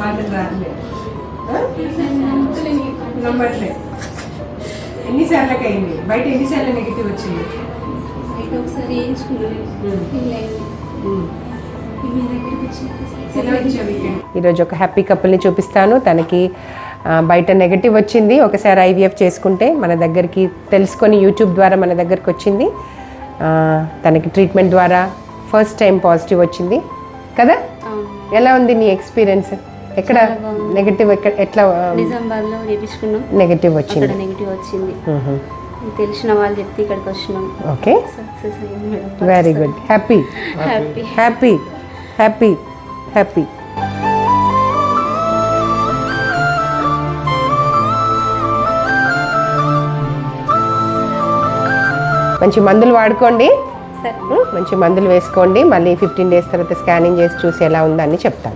మాటలు రాట్లే నమ్మట్లే. ఎన్నిసార్లకి అయింది? బయట ఎన్నిసార్లు నెగిటివ్ వచ్చింది? ఒకసారి ఈరోజు ఒక హ్యాపీ కపుల్ని చూపిస్తాను. తనకి బయట నెగటివ్ వచ్చింది, ఒకసారి ఐవీఎఫ్ చేసుకుంటే మన దగ్గరికి తెలుసుకొని యూట్యూబ్ ద్వారా మన దగ్గరికి వచ్చింది. తనకి ట్రీట్మెంట్ ద్వారా ఫస్ట్ టైం పాజిటివ్ వచ్చింది కదా. ఎలా ఉంది నీ ఎక్స్పీరియన్స్? ఎక్కడ నెగటివ్ ఎట్లా? నిజామాబాద్లో చేపించుకున్నాం, నెగటివ్ వచ్చింది. నెగటివ్ వచ్చింది, తెలిసిన వాళ్ళు చెప్తే ఇక్కడికి వచ్చినాం. ఓకే, సక్సెస్ అయ్యింది madam. Very good. Happy happy happy happy happy. మంచి మందులు వాడుకోండి, మంచి మందులు వేసుకోండి. మళ్ళీ 15 days తర్వాత స్కానింగ్ చేసి చూసి ఎలా ఉందని చెప్తాను.